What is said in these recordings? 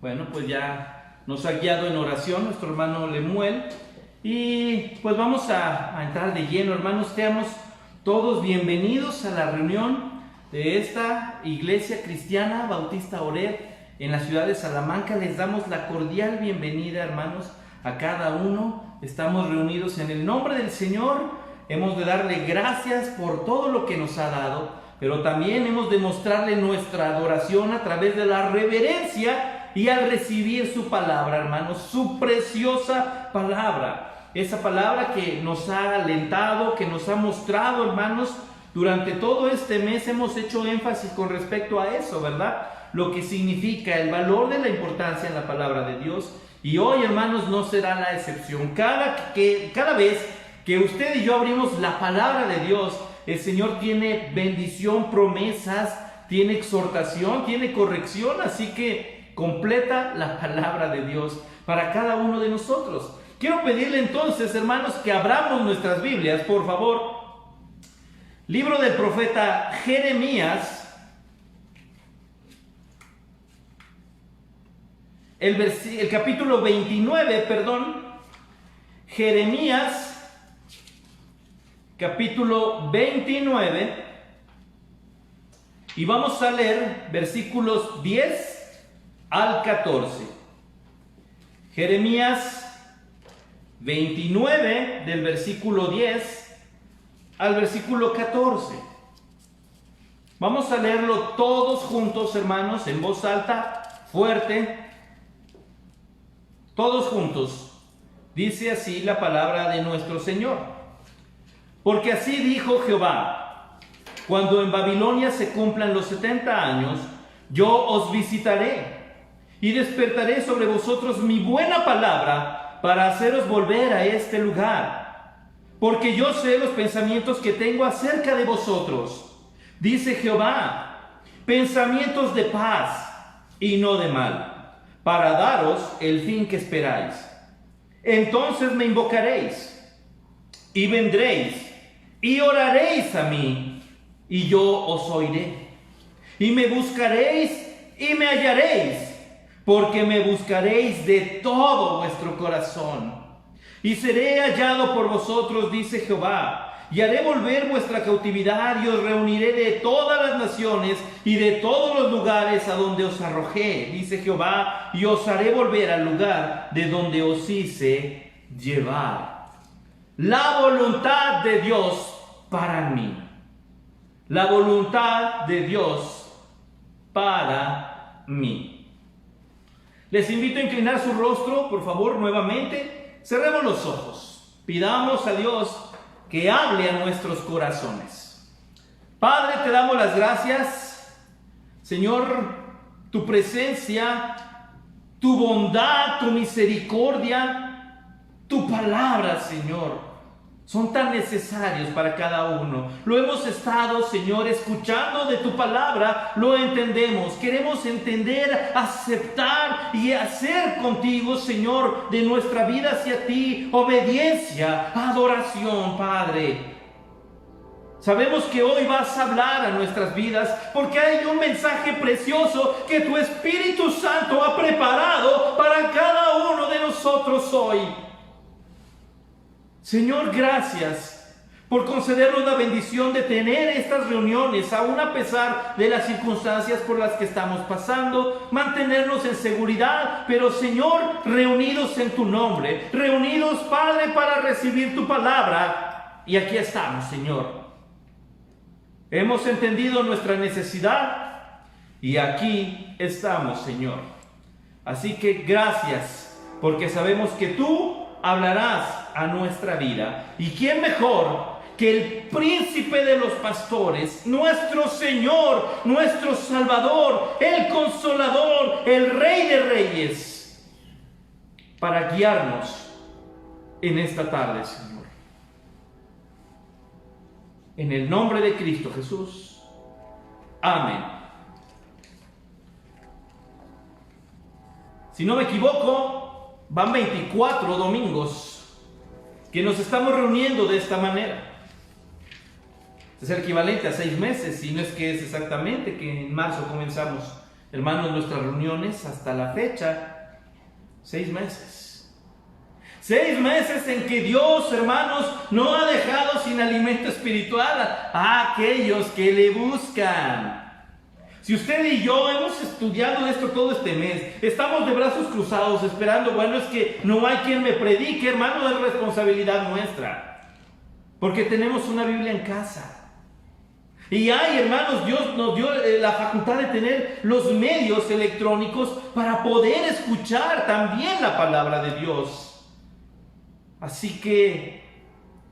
Bueno, pues ya nos ha guiado en oración nuestro hermano Lemuel. Y pues vamos a entrar de lleno, hermanos. Seamos todos bienvenidos a la reunión de esta iglesia cristiana Bautista Oreb en la ciudad de Salamanca. Les damos la cordial bienvenida, hermanos, a cada uno. Estamos reunidos en el nombre del Señor. Hemos de darle gracias por todo lo que nos ha dado, pero también hemos de mostrarle nuestra adoración a través de la reverencia y al recibir su palabra, hermanos, su preciosa palabra. Esa palabra que nos ha alentado, que nos ha mostrado, hermanos, durante todo este mes hemos hecho énfasis con respecto a eso, ¿verdad? Lo que significa el valor de la importancia en la palabra de Dios. Y hoy, hermanos, no será la excepción. Cada vez que usted y yo abrimos la palabra de Dios, el Señor tiene bendición, promesas, tiene exhortación, tiene corrección, así que completa la palabra de Dios para cada uno de nosotros. Quiero pedirle entonces, hermanos, que abramos nuestras Biblias, por favor. Libro del profeta Jeremías, el capítulo 29, Jeremías, capítulo 29, y vamos a leer versículos 10 al 14. Jeremías 29, del versículo 10 al versículo 14. Vamos a leerlo todos juntos, hermanos, en voz alta, fuerte, todos juntos. Dice así la palabra de nuestro Señor. Porque así dijo Jehová: cuando en Babilonia se cumplan los 70 años, yo os visitaré y despertaré sobre vosotros mi buena palabra para haceros volver a este lugar. Porque yo sé los pensamientos que tengo acerca de vosotros, dice Jehová, pensamientos de paz y no de mal, para daros el fin que esperáis. Entonces me invocaréis y vendréis y oraréis a mí, y yo os oiré. Y me buscaréis y me hallaréis, porque me buscaréis de todo vuestro corazón. Y seré hallado por vosotros, dice Jehová, y haré volver vuestra cautividad, y os reuniré de todas las naciones y de todos los lugares a donde os arrojé, dice Jehová, y os haré volver al lugar de donde os hice llevar. La voluntad de Dios para mí. La voluntad de Dios para mí. Les invito a inclinar su rostro, por favor, nuevamente. Cerremos los ojos. Pidamos a Dios que hable a nuestros corazones. Padre, te damos las gracias. Señor, tu presencia, tu bondad, tu misericordia, tu palabra, Señor, son tan necesarios para cada uno. Lo hemos estado, Señor, escuchando de tu palabra, lo entendemos. Queremos entender, aceptar y hacer contigo, Señor, de nuestra vida hacia ti, obediencia, adoración, Padre. Sabemos que hoy vas a hablar a nuestras vidas porque hay un mensaje precioso que tu Espíritu Santo ha preparado para cada uno de nosotros hoy. Señor, gracias por concedernos la bendición de tener estas reuniones, aún a pesar de las circunstancias por las que estamos pasando, mantenernos en seguridad, pero Señor, reunidos en tu nombre, reunidos, Padre, para recibir tu palabra. Y aquí estamos, Señor. Hemos entendido nuestra necesidad y aquí estamos, Señor. Así que gracias, porque sabemos que tú hablarás a nuestra vida. ¿Y quién mejor que el príncipe de los pastores, nuestro Señor, nuestro Salvador, el Consolador, el Rey de Reyes, para guiarnos en esta tarde, Señor? En el nombre de Cristo Jesús. Amén. Si no me equivoco, van 24 domingos que nos estamos reuniendo de esta manera. Es el equivalente a 6 meses, si no es que es exactamente que en marzo comenzamos Hermanos, nuestras reuniones hasta la fecha, 6 meses. 6 meses en que Dios, hermanos, no ha dejado sin alimento espiritual a aquellos que le buscan. Si usted y yo hemos estudiado esto todo este mes, estamos de brazos cruzados esperando, bueno, es que no hay quien me predique, hermano, es responsabilidad nuestra. Porque tenemos una Biblia en casa. Y hay, hermanos, Dios nos dio la facultad de tener los medios electrónicos para poder escuchar también la palabra de Dios. Así que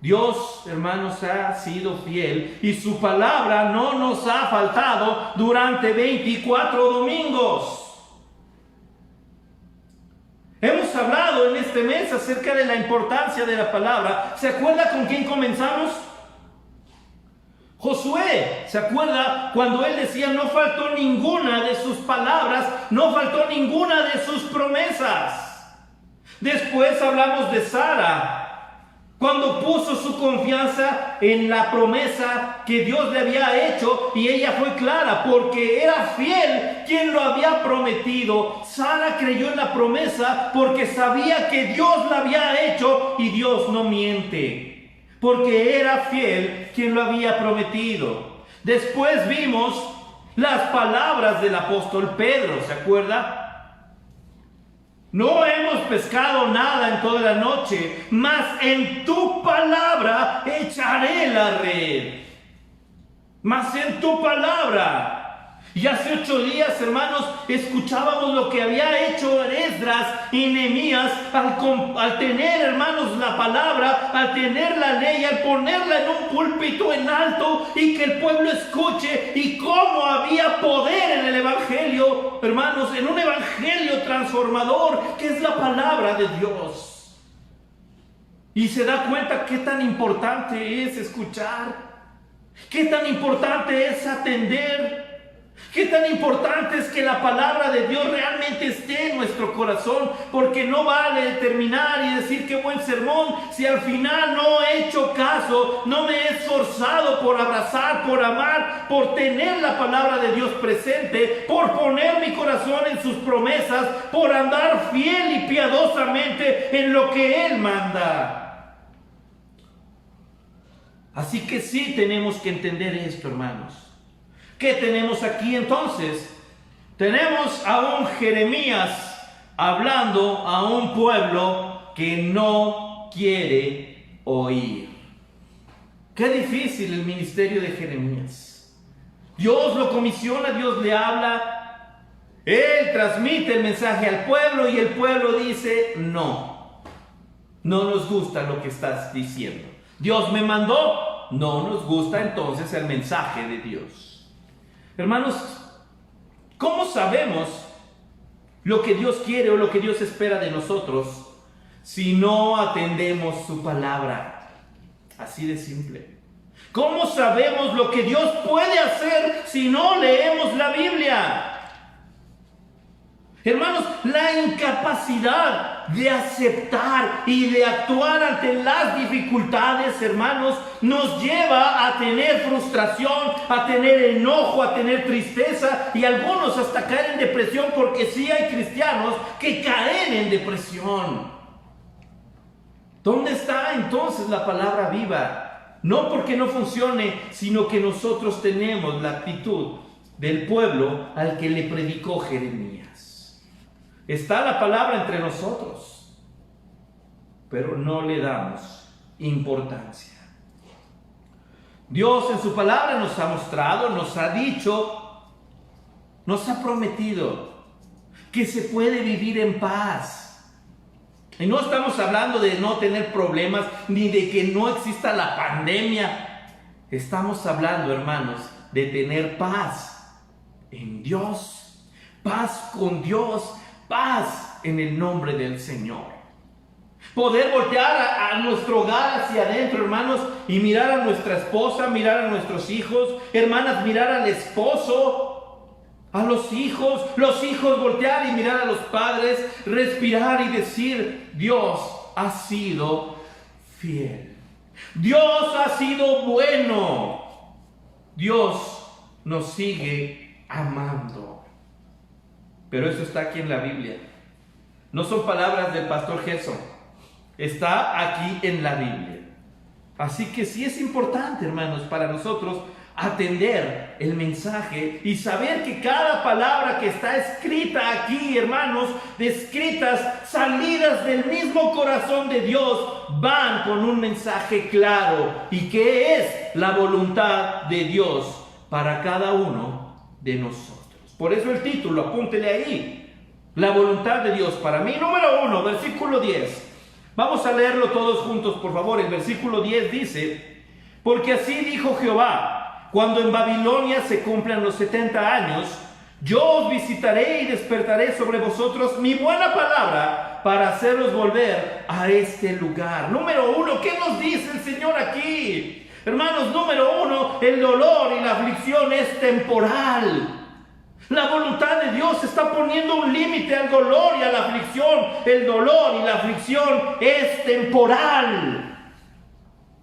Dios, hermanos, ha sido fiel y su palabra no nos ha faltado durante 24 domingos. Hemos hablado en este mes acerca de la importancia de la palabra. ¿Se acuerda con quién comenzamos? Josué, ¿se acuerda cuando él decía no faltó ninguna de sus palabras, no faltó ninguna de sus promesas? Después hablamos de Sara, cuando puso su confianza en la promesa que Dios le había hecho y ella fue clara porque era fiel quien lo había prometido. Sara creyó en la promesa porque sabía que Dios la había hecho y Dios no miente. Porque era fiel quien lo había prometido. Después vimos las palabras del apóstol Pedro, ¿se acuerda? No hemos pescado nada en toda la noche, mas en tu palabra echaré la red. Mas en tu palabra. Y hace 8 días, hermanos, escuchábamos lo que había hecho Esdras y Nehemías al tener, hermanos, la palabra, al tener la ley, al ponerla en un púlpito en alto y que el pueblo escuche y cómo había poder en el evangelio, hermanos, en un evangelio transformador que es la palabra de Dios. Y se da cuenta qué tan importante es escuchar, qué tan importante es atender. Qué tan importante es que la palabra de Dios realmente esté en nuestro corazón, porque no vale terminar y decir qué buen sermón si al final no he hecho caso, no me he esforzado por abrazar, por amar, por tener la palabra de Dios presente, por poner mi corazón en sus promesas, por andar fiel y piadosamente en lo que Él manda. Así que sí tenemos que entender esto, hermanos. ¿Qué tenemos aquí entonces? Tenemos a un Jeremías hablando a un pueblo que no quiere oír. Qué difícil el ministerio de Jeremías. Dios lo comisiona, Dios le habla, Él transmite el mensaje al pueblo y el pueblo dice no nos gusta lo que estás diciendo. Dios me mandó, no nos gusta entonces el mensaje de Dios. Hermanos, ¿cómo sabemos lo que Dios quiere o lo que Dios espera de nosotros si no atendemos su palabra? Así de simple. ¿Cómo sabemos lo que Dios puede hacer si no leemos la Biblia? Hermanos, la incapacidad de aceptar y de actuar ante las dificultades, hermanos, nos lleva a tener frustración, a tener enojo, a tener tristeza y algunos hasta caer en depresión, porque sí hay cristianos que caen en depresión. ¿Dónde está entonces la palabra viva? No porque no funcione, sino que nosotros tenemos la actitud del pueblo al que le predicó Jeremías. Está la palabra entre nosotros, pero no le damos importancia. Dios en su palabra nos ha mostrado, nos ha dicho, nos ha prometido que se puede vivir en paz. Y no estamos hablando de no tener problemas, ni de que no exista la pandemia. Estamos hablando, hermanos, de tener paz en Dios, paz con Dios, paz en el nombre del Señor. Poder voltear a nuestro hogar hacia adentro, hermanos, y mirar a nuestra esposa, mirar a nuestros hijos, hermanas, mirar al esposo, a los hijos voltear y mirar a los padres, respirar y decir: Dios ha sido fiel, Dios ha sido bueno, Dios nos sigue amando. Pero eso está aquí en la Biblia. No son palabras del pastor Gerson. Está aquí en la Biblia. Así que sí es importante, hermanos, para nosotros atender el mensaje y saber que cada palabra que está escrita aquí, hermanos, descritas, salidas del mismo corazón de Dios, van con un mensaje claro. ¿Y qué es la voluntad de Dios para cada uno de nosotros? Por eso el título, apúntele ahí. La voluntad de Dios para mí. Número 1, versículo 10. Vamos a leerlo todos juntos, por favor. El versículo 10 dice: porque así dijo Jehová, cuando en Babilonia se cumplan los 70 años, yo os visitaré y despertaré sobre vosotros mi buena palabra para haceros volver a este lugar. Número 1, ¿qué nos dice el Señor aquí? Hermanos, número 1, el dolor y la aflicción es temporal. La voluntad de Dios está poniendo un límite al dolor y a la aflicción. El dolor y la aflicción es temporal.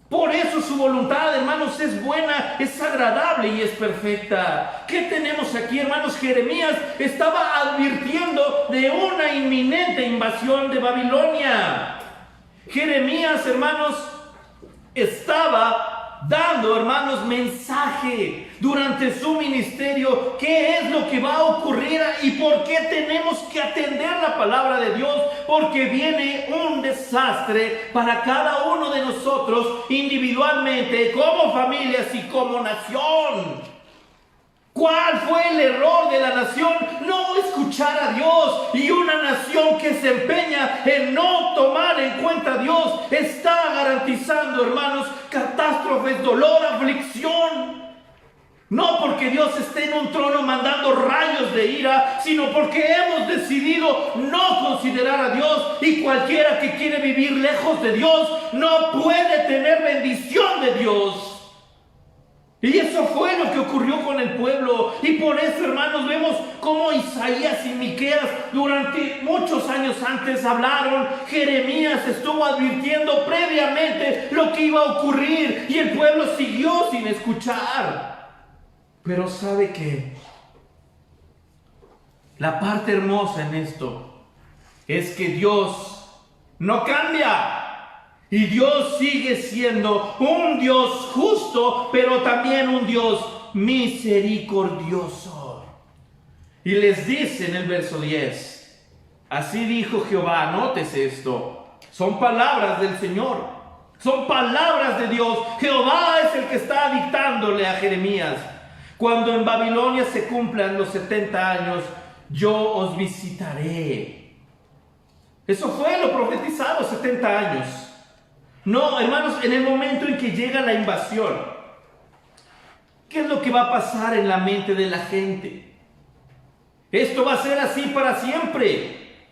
Por eso su voluntad, hermanos, es buena, es agradable y es perfecta. ¿Qué tenemos aquí, hermanos? Jeremías estaba advirtiendo de una inminente invasión de Babilonia. Jeremías, hermanos, estaba dando, hermanos, mensaje durante su ministerio. ¿Qué es lo que va a ocurrir y por qué tenemos que atender la palabra de Dios? Porque viene un desastre para cada uno de nosotros individualmente, como familias y como nación. ¿Cuál fue el error de la nación? No escuchar a Dios. Y una nación que se empeña en no tomar en cuenta a Dios está garantizando, hermanos, catástrofes, dolor, aflicción. No porque Dios esté en un trono mandando rayos de ira, sino porque hemos decidido no considerar a Dios. Y cualquiera que quiere vivir lejos de Dios no puede tener bendición de Dios. Y eso fue lo que ocurrió con el pueblo. Y por eso, hermanos, vemos cómo Isaías y Miqueas durante muchos años antes hablaron. Jeremías estuvo advirtiendo previamente lo que iba a ocurrir y el pueblo siguió sin escuchar. Pero ¿sabe qué? La parte hermosa en esto es que Dios no cambia. Y Dios sigue siendo un Dios justo, pero también un Dios misericordioso. Y les dice en el verso 10, así dijo Jehová. Nótese esto, son palabras del Señor, son palabras de Dios. Jehová es el que está dictándole a Jeremías: cuando en Babilonia se cumplan los 70 años, yo os visitaré. Eso fue lo profetizado, 70 años. No, hermanos, en el momento en que llega la invasión, ¿qué es lo que va a pasar en la mente de la gente? Esto va a ser así para siempre.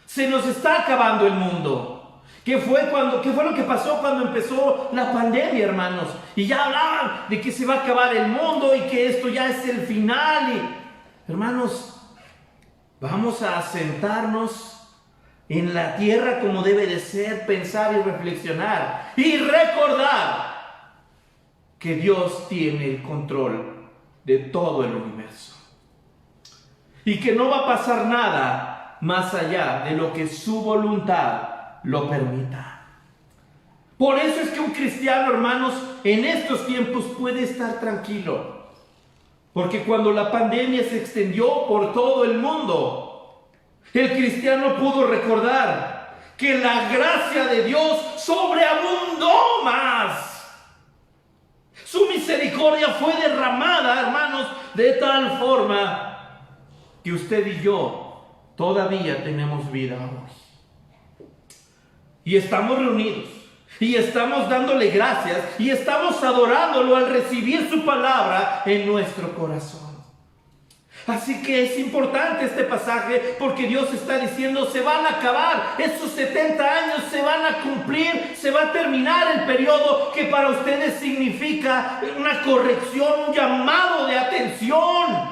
Se nos está acabando el mundo. ¿Qué fue lo que pasó cuando empezó la pandemia, hermanos? Y ya hablaban de que se va a acabar el mundo y que esto ya es el final. Y, hermanos, vamos a asentarnos en la tierra como debe de ser, pensar y reflexionar y recordar que Dios tiene el control de todo el universo y que no va a pasar nada más allá de lo que su voluntad lo permita. Por eso es que un cristiano, hermanos, en estos tiempos puede estar tranquilo, porque cuando la pandemia se extendió por todo el mundo, el cristiano pudo recordar que la gracia de Dios sobreabundó más. Su misericordia fue derramada, hermanos, de tal forma que usted y yo todavía tenemos vida hoy. Y estamos reunidos, y estamos dándole gracias, y estamos adorándolo al recibir su palabra en nuestro corazón. Así que es importante este pasaje porque Dios está diciendo: se van a acabar esos 70 años, se van a cumplir, se va a terminar el periodo que para ustedes significa una corrección, un llamado de atención,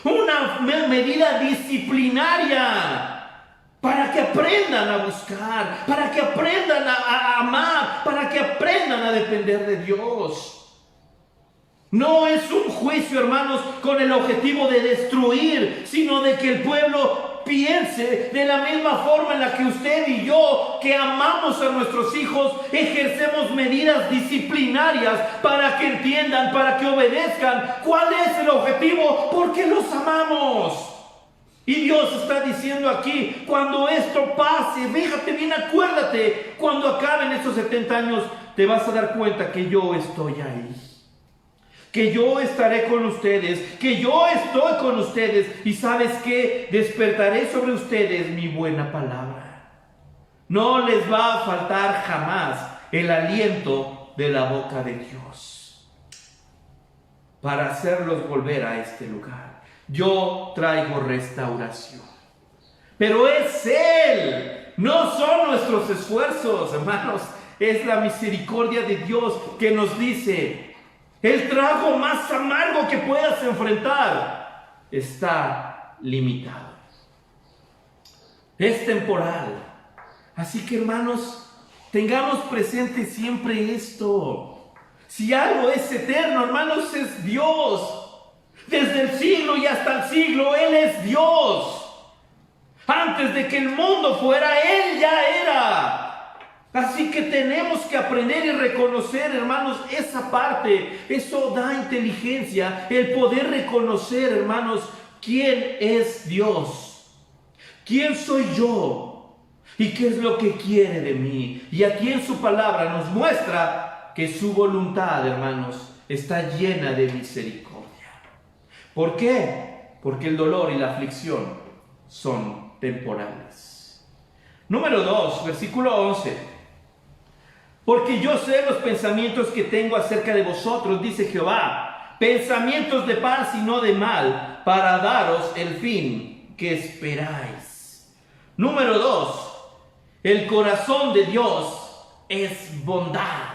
una medida disciplinaria para que aprendan a buscar, para que aprendan a amar, para que aprendan a depender de Dios. No es un juicio, hermanos, con el objetivo de destruir, sino de que el pueblo piense de la misma forma en la que usted y yo, que amamos a nuestros hijos, ejercemos medidas disciplinarias para que entiendan, para que obedezcan. ¿Cuál es el objetivo? Porque los amamos. Y Dios está diciendo aquí, cuando esto pase, fíjate bien, acuérdate, cuando acaben estos 70 años, te vas a dar cuenta que yo estoy ahí. Que yo estaré con ustedes, que yo estoy con ustedes, y ¿sabes qué? Despertaré sobre ustedes mi buena palabra. No les va a faltar jamás el aliento de la boca de Dios para hacerlos volver a este lugar. Yo traigo restauración, pero es Él, no son nuestros esfuerzos, hermanos, es la misericordia de Dios que nos dice: el trago más amargo que puedas enfrentar está limitado. Es temporal. Así que, hermanos, tengamos presente siempre esto. Si algo es eterno, hermanos, es Dios. Desde el siglo y hasta el siglo, Él es Dios. Antes de que el mundo fuera, Él ya era. Así que tenemos que aprender y reconocer, hermanos, esa parte. Eso da inteligencia, el poder reconocer, hermanos, quién es Dios, quién soy yo y qué es lo que quiere de mí. Y aquí en su palabra nos muestra que su voluntad, hermanos, está llena de misericordia. ¿Por qué? Porque el dolor y la aflicción son temporales. Número 2, versículo 11. Porque yo sé los pensamientos que tengo acerca de vosotros, dice Jehová, pensamientos de paz y no de mal, para daros el fin que esperáis. Número 2, el corazón de Dios es bondad.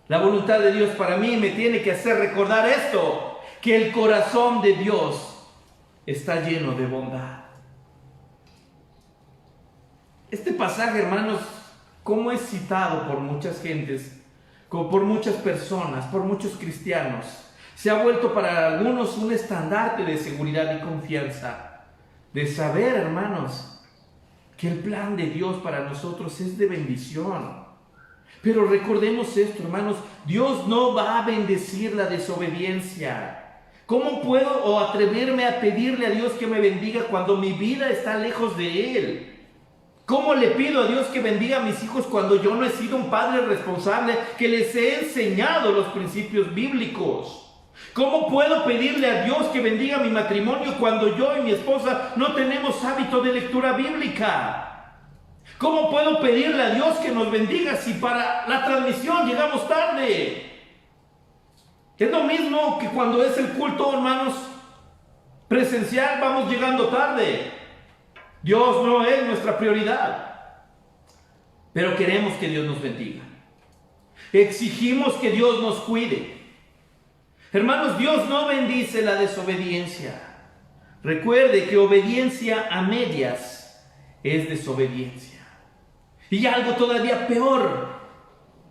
La voluntad de Dios para mí me tiene que hacer recordar esto, que el corazón de Dios está lleno de bondad. Este pasaje, hermanos, como es citado por muchas gentes, por muchas personas, por muchos cristianos, se ha vuelto para algunos un estandarte de seguridad y confianza, de saber, hermanos, que el plan de Dios para nosotros es de bendición. Pero recordemos esto, hermanos, Dios no va a bendecir la desobediencia. ¿Cómo puedo atreverme a pedirle a Dios que me bendiga cuando mi vida está lejos de Él? ¿Cómo le pido a Dios que bendiga a mis hijos cuando yo no he sido un padre responsable que les he enseñado los principios bíblicos? ¿Cómo puedo pedirle a Dios que bendiga mi matrimonio cuando yo y mi esposa no tenemos hábito de lectura bíblica? ¿Cómo puedo pedirle a Dios que nos bendiga si para la transmisión llegamos tarde? Es lo mismo que cuando es el culto, hermanos, presencial, vamos llegando tarde. Dios no es nuestra prioridad, pero queremos que Dios nos bendiga. Exigimos que Dios nos cuide. Hermanos, Dios no bendice la desobediencia. Recuerde que obediencia a medias es desobediencia. Y algo todavía peor,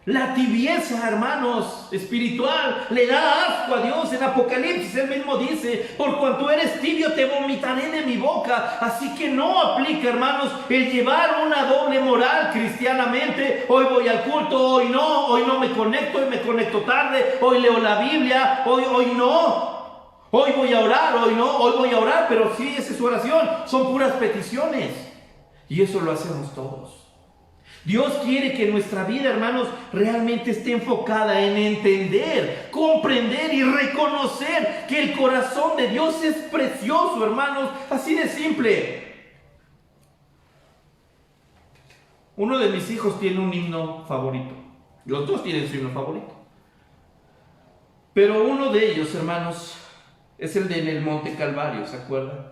la tibieza, hermanos, espiritual, le da asco a Dios. En Apocalipsis Él mismo dice: por cuanto eres tibio te vomitaré de mi boca. Así que no aplica, hermanos, el llevar una doble moral cristianamente. Hoy voy al culto, hoy no me conecto, hoy me conecto tarde, hoy leo la Biblia, hoy no. Hoy voy a orar, hoy no, hoy voy a orar, pero sí, esa es su oración, son puras peticiones. Y eso lo hacemos todos. Dios quiere que nuestra vida, hermanos, realmente esté enfocada en entender, comprender y reconocer que el corazón de Dios es precioso, hermanos, así de simple. Uno de mis hijos tiene un himno favorito. Los dos tienen su himno favorito. Pero uno de ellos, hermanos, es el de En el Monte Calvario, ¿se acuerdan?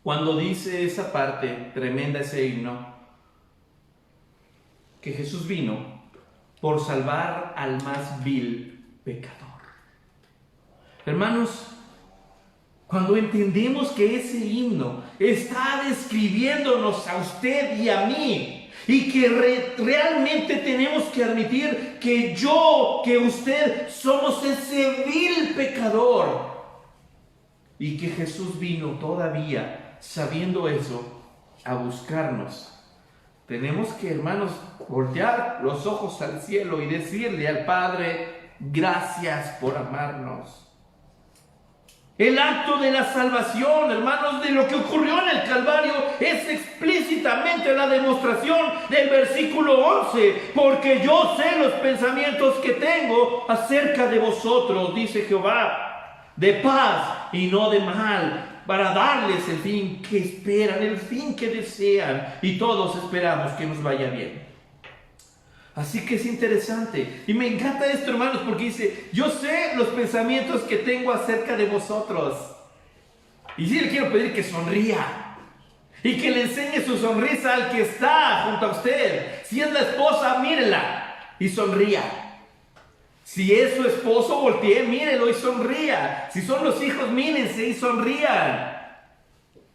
Cuando dice esa parte tremenda, ese himno, que Jesús vino por salvar al más vil pecador. Hermanos, cuando entendemos que ese himno está describiéndonos a usted y a mí, Y que realmente tenemos que admitir que yo, que usted, somos ese vil pecador. Y que Jesús vino todavía, sabiendo eso, a buscarnos. Tenemos que, hermanos, voltear los ojos al cielo y decirle al Padre: gracias por amarnos. El acto de la salvación, hermanos, de lo que ocurrió en el Calvario, es explícitamente la demostración del versículo 11. Porque yo sé los pensamientos que tengo acerca de vosotros, dice Jehová, de paz y no de mal, para darles el fin que esperan, el fin que desean, y todos esperamos que nos vaya bien. Así que es interesante, y me encanta esto, hermanos, porque dice: yo sé los pensamientos que tengo acerca de vosotros. Y sí le quiero pedir que sonría, y que le enseñe su sonrisa al que está junto a usted. Si es la esposa, mírela y sonría. Si es su esposo, voltee, mírelo y sonría. Si son los hijos, mírense y sonrían.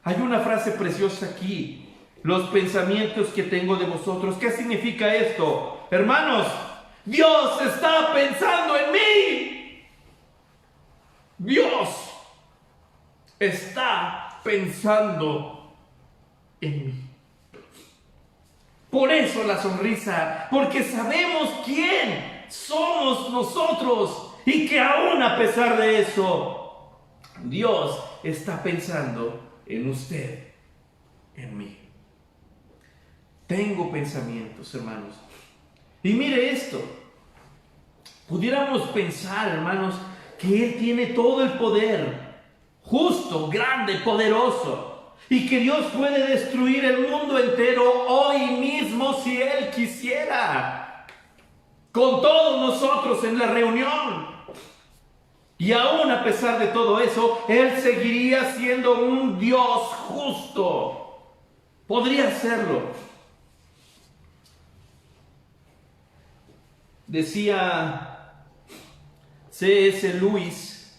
Hay una frase preciosa aquí: los pensamientos que tengo de vosotros. ¿Qué significa esto? Hermanos, Dios está pensando en mí. Dios está pensando en mí. Por eso la sonrisa, porque sabemos quién somos nosotros y que aún a pesar de eso, Dios está pensando en usted, en mí. Tengo pensamientos, hermanos. Y mire esto, pudiéramos pensar, hermanos, que Él tiene todo el poder, justo, grande, poderoso, y que Dios puede destruir el mundo entero hoy mismo si Él quisiera, con todos nosotros en la reunión. Y aún a pesar de todo eso, Él seguiría siendo un Dios justo. Podría hacerlo. Decía C.S. Lewis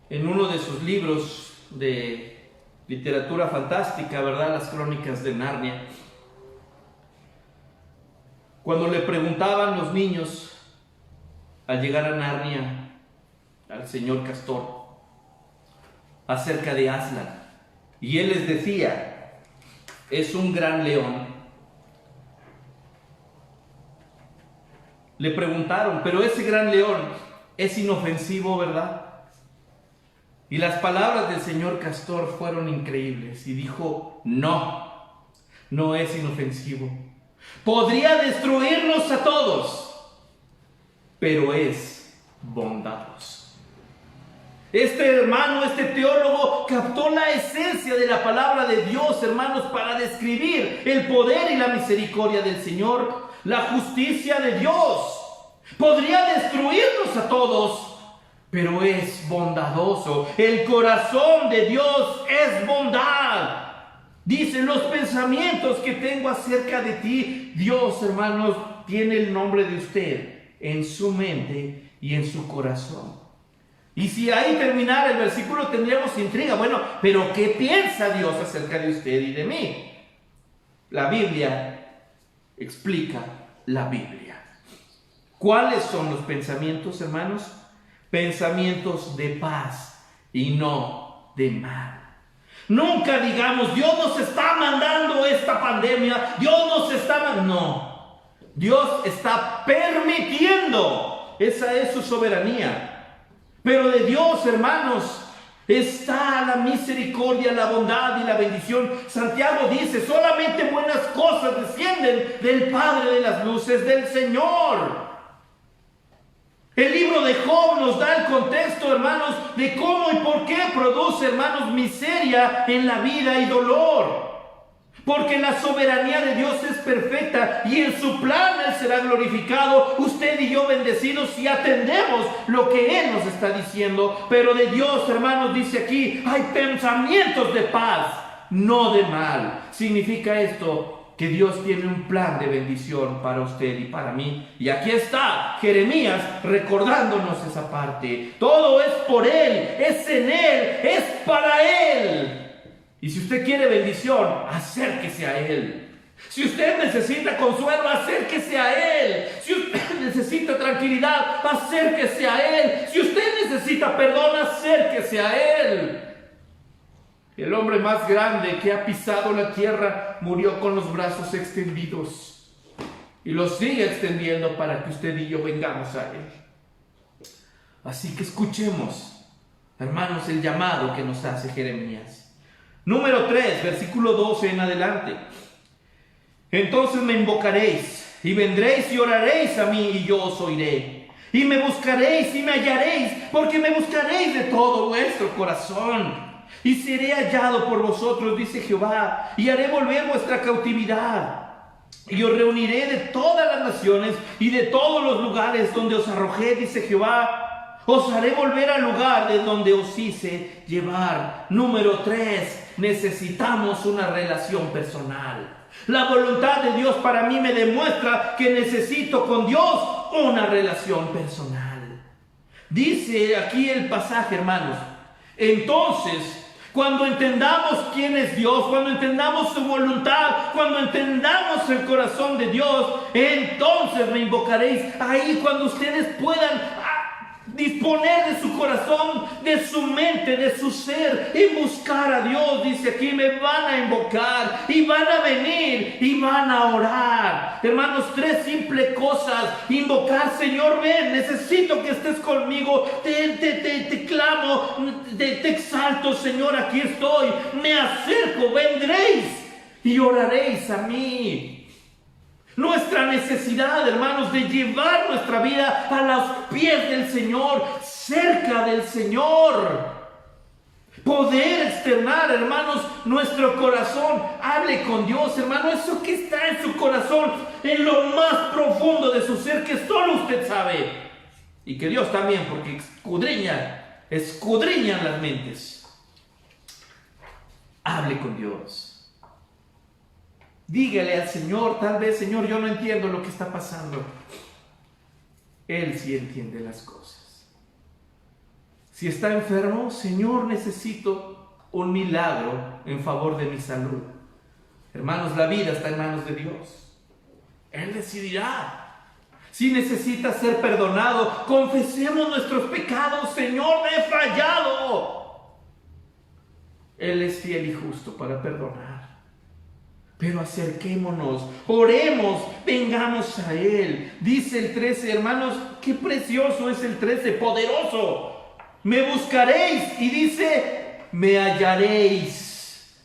en uno de sus libros de literatura fantástica, ¿verdad? Las Crónicas de Narnia. Cuando le preguntaban los niños al llegar a Narnia al señor Castor acerca de Aslan, y él les decía: es un gran león. Le preguntaron: pero ese gran león es inofensivo, ¿verdad? Y las palabras del señor Castor fueron increíbles y dijo: no, no es inofensivo. Podría destruirnos a todos, pero es bondadoso. Este hermano, este teólogo, captó la esencia de la palabra de Dios, hermanos, para describir el poder y la misericordia del Señor, la justicia de Dios. Podría destruirnos a todos, pero es bondadoso. El corazón de Dios es bondad. Dicen: los pensamientos que tengo acerca de ti. Dios, hermanos, tiene el nombre de usted en su mente y en su corazón. Y si ahí terminara el versículo, tendríamos intriga. Bueno, pero ¿qué piensa Dios acerca de usted y de mí? La Biblia explica la Biblia. ¿Cuáles son los pensamientos, hermanos? Pensamientos de paz y no de mal. Nunca digamos: Dios nos está mandando esta pandemia, Dios nos está mandando. No, Dios está permitiendo. Esa es su soberanía. Pero de Dios, hermanos, está la misericordia, la bondad y la bendición. Santiago dice: solamente buenas cosas descienden del Padre de las luces, del Señor. El libro de Job nos da el contexto, hermanos, de cómo y por qué produce, hermanos, miseria en la vida y dolor. Porque la soberanía de Dios es perfecta y en su plan Él será glorificado. Usted y yo bendecidos si atendemos lo que Él nos está diciendo. Pero de Dios, hermanos, dice aquí: hay pensamientos de paz, no de mal. Significa esto que Dios tiene un plan de bendición para usted y para mí. Y aquí está Jeremías recordándonos esa parte. Todo es por Él, es en Él, es para Él. Y si usted quiere bendición, acérquese a Él. Si usted necesita consuelo, acérquese a Él. Si usted necesita tranquilidad, acérquese a Él. Si usted necesita perdón, acérquese a Él. El hombre más grande que ha pisado la tierra murió con los brazos extendidos. Y los sigue extendiendo para que usted y yo vengamos a Él. Así que escuchemos, hermanos, el llamado que nos hace Jeremías. Número 3, versículo 12 en adelante. Entonces me invocaréis, y vendréis y oraréis a mí, y yo os oiré. Y me buscaréis y me hallaréis, porque me buscaréis de todo vuestro corazón. Y seré hallado por vosotros, dice Jehová, y haré volver vuestra cautividad. Y os reuniré de todas las naciones y de todos los lugares donde os arrojé, dice Jehová. Os haré volver al lugar de donde os hice llevar. Número 3, necesitamos una relación personal. La voluntad de Dios para mí me demuestra que necesito con Dios una relación personal. Dice aquí el pasaje, hermanos. Entonces, cuando entendamos quién es Dios, cuando entendamos su voluntad, cuando entendamos el corazón de Dios, entonces me invocaréis. Ahí cuando ustedes puedan disponer de su corazón, de su mente, de su ser y buscar a Dios. Dice aquí, me van a invocar y van a venir y van a orar. Hermanos, 3 simples cosas. Invocar: Señor, ven, necesito que estés conmigo. Te clamo, te exalto, Señor, aquí estoy. Me acerco, vendréis y oraréis a mí. Nuestra necesidad, hermanos, de llevar nuestra vida a los pies del Señor, cerca del Señor. Poder externar, hermanos, nuestro corazón. Hable con Dios, hermano, eso que está en su corazón, en lo más profundo de su ser, que solo usted sabe. Y que Dios también, porque escudriñan las mentes. Hable con Dios. Dígale al Señor, tal vez: Señor, yo no entiendo lo que está pasando. Él sí entiende las cosas. Si está enfermo: Señor, necesito un milagro en favor de mi salud. Hermanos, la vida está en manos de Dios. Él decidirá. Si necesita ser perdonado, confesemos nuestros pecados: Señor, me he fallado. Él es fiel y justo para perdonar. Pero acerquémonos, oremos, vengamos a Él. Dice el 13, hermanos, qué precioso es el 13, poderoso. Me buscaréis, y dice, me hallaréis.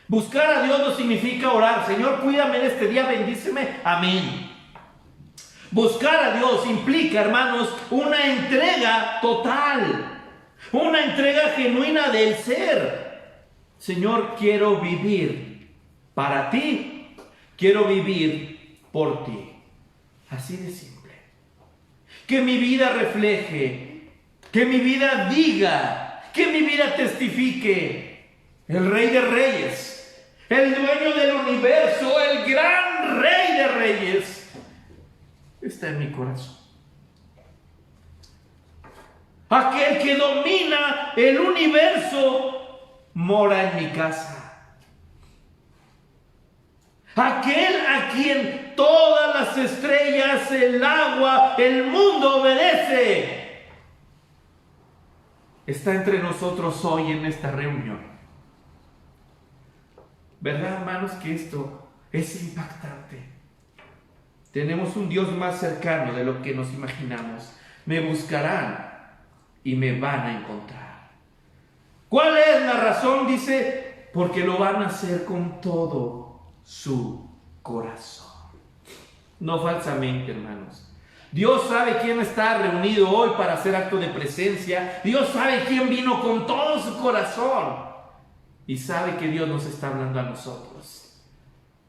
Buscar a Dios no significa orar: Señor, cuídame en este día, bendíceme, amén. Buscar a Dios implica, hermanos, una entrega total, una entrega genuina del ser. Señor, quiero vivir para ti, quiero vivir por ti. Así de simple. Que mi vida refleje, que mi vida diga, que mi vida testifique: el Rey de Reyes, el dueño del universo, el gran Rey de Reyes, está en mi corazón. Aquel que domina el universo mora en mi casa. Aquel a quien todas las estrellas, el agua, el mundo obedece, está entre nosotros hoy en esta reunión. ¿Verdad, hermanos, que esto es impactante? Tenemos un Dios más cercano de lo que nos imaginamos. Me buscarán y me van a encontrar. ¿Cuál es la razón? Dice, porque lo van a hacer con todo su corazón. No falsamente, hermanos. Dios sabe quién está reunido hoy para hacer acto de presencia. Dios sabe quién vino con todo su corazón. Y sabe que Dios nos está hablando a nosotros.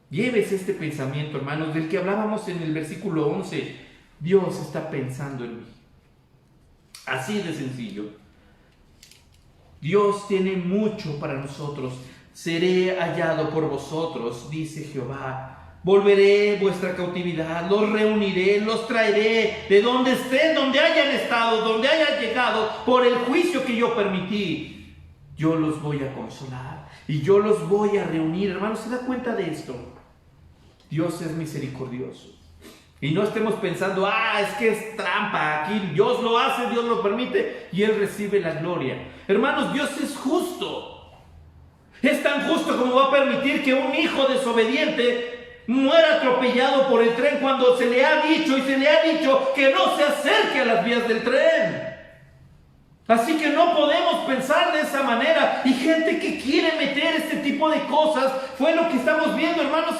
Llévese este pensamiento, hermanos, del que hablábamos en el versículo 11. Dios está pensando en mí. Así de sencillo. Dios tiene mucho para nosotros. Seré hallado por vosotros, dice Jehová. Volveré vuestra cautividad, los reuniré, los traeré de donde estén, donde hayan estado, donde hayan llegado, por el juicio que yo permití. Yo los voy a consolar y yo los voy a reunir. Hermanos, ¿se da cuenta de esto? Dios es misericordioso. Y no estemos pensando, es que es trampa, aquí Dios lo hace, Dios lo permite y Él recibe la gloria. Hermanos, Dios es justo. Es tan justo como va a permitir que un hijo desobediente muera atropellado por el tren cuando se le ha dicho que no se acerque a las vías del tren. Así que no podemos pensar de esa manera. Y gente que quiere meter este tipo de cosas, fue lo que estamos viendo, hermanos,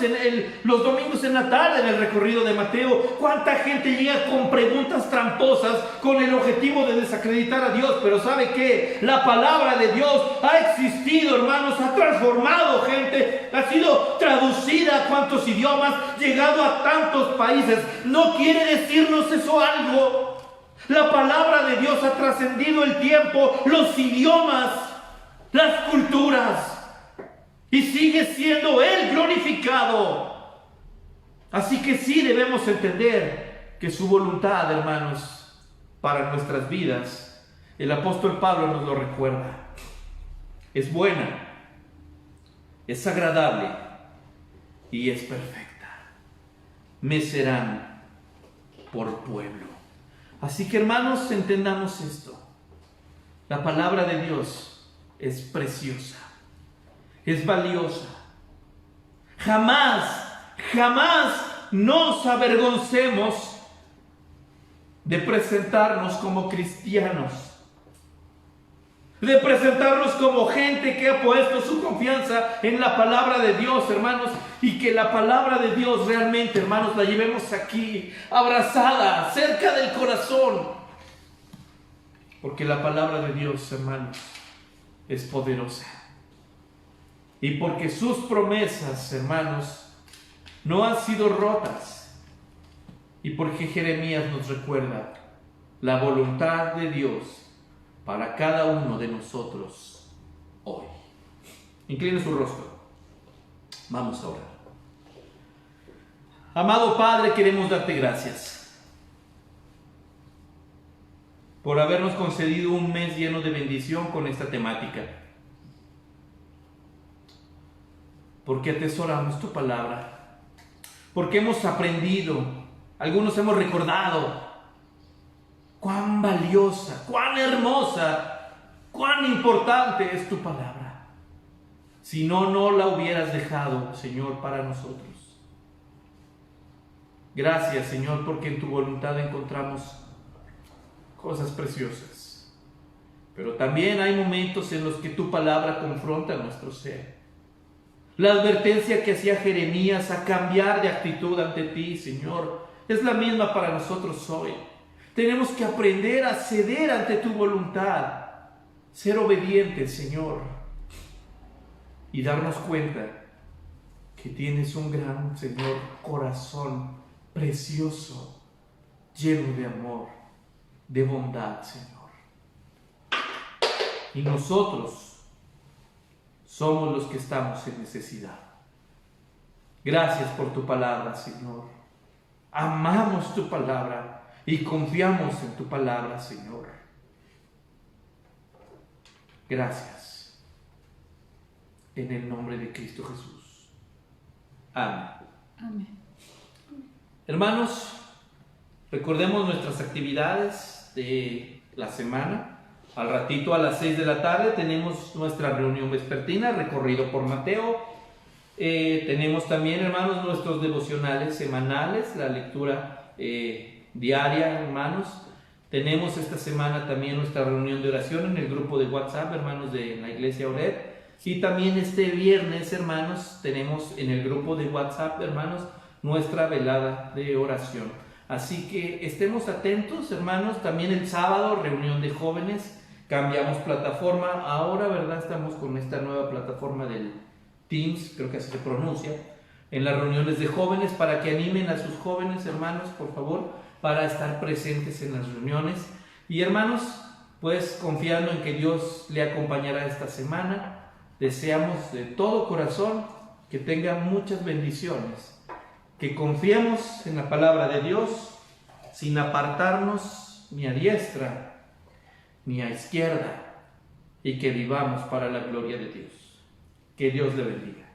los domingos en la tarde en el recorrido de Mateo. Cuánta gente llega con preguntas tramposas con el objetivo de desacreditar a Dios. Pero ¿sabe qué? La palabra de Dios ha existido, hermanos, ha transformado gente, ha sido traducida a cuántos idiomas, llegado a tantos países. ¿No quiere decirnos eso algo? La palabra de Dios ha trascendido el tiempo, los idiomas, las culturas, y sigue siendo Él glorificado. Así que sí debemos entender que su voluntad, hermanos, para nuestras vidas, el apóstol Pablo nos lo recuerda, es buena, es agradable y es perfecta. Me serán por pueblo. Así que, hermanos, entendamos esto. La palabra de Dios es preciosa, es valiosa. Jamás nos avergoncemos de presentarnos como cristianos, de presentarnos como gente que ha puesto su confianza en la palabra de Dios, hermanos, y que la palabra de Dios realmente, hermanos, la llevemos aquí, abrazada, cerca del corazón, porque la palabra de Dios, hermanos, es poderosa, y porque sus promesas, hermanos, no han sido rotas, y porque Jeremías nos recuerda la voluntad de Dios para cada uno de nosotros hoy. Incline su rostro. Vamos a orar. Amado Padre, queremos darte gracias por habernos concedido un mes lleno de bendición con esta temática. Porque atesoramos tu palabra. Porque hemos aprendido, algunos hemos recordado cuán valiosa, cuán hermosa, cuán importante es tu palabra. Si no, no la hubieras dejado, Señor, para nosotros. Gracias, Señor, porque en tu voluntad encontramos cosas preciosas. Pero también hay momentos en los que tu palabra confronta nuestro ser. La advertencia que hacía Jeremías a cambiar de actitud ante ti, Señor, es la misma para nosotros hoy. Tenemos que aprender a ceder ante tu voluntad, ser obedientes, Señor, y darnos cuenta que tienes un gran, Señor, corazón precioso, lleno de amor, de bondad, Señor. Y nosotros somos los que estamos en necesidad. Gracias por tu palabra, Señor. Amamos tu palabra y confiamos en tu palabra, Señor. Gracias. En el nombre de Cristo Jesús. Amén. Amén. Hermanos, recordemos nuestras actividades de la semana. Al ratito, a las 6 de la tarde, tenemos nuestra reunión vespertina, recorrido por Mateo. Tenemos también, hermanos, nuestros devocionales semanales, la lectura diaria, hermanos. Tenemos esta semana también nuestra reunión de oración en el grupo de WhatsApp, hermanos, de la iglesia Ored. Y también este viernes, hermanos, tenemos en el grupo de WhatsApp, hermanos, nuestra velada de oración. Así que estemos atentos, hermanos. También el sábado, reunión de jóvenes. Cambiamos plataforma. Ahora, ¿verdad? Estamos con esta nueva plataforma del Teams, creo que así se pronuncia, en las reuniones de jóvenes, para que animen a sus jóvenes, hermanos, por favor, para estar presentes en las reuniones. Y hermanos, pues confiando en que Dios le acompañará esta semana, deseamos de todo corazón que tenga muchas bendiciones, que confiemos en la palabra de Dios sin apartarnos ni a diestra ni a izquierda, y que vivamos para la gloria de Dios. Que Dios le bendiga.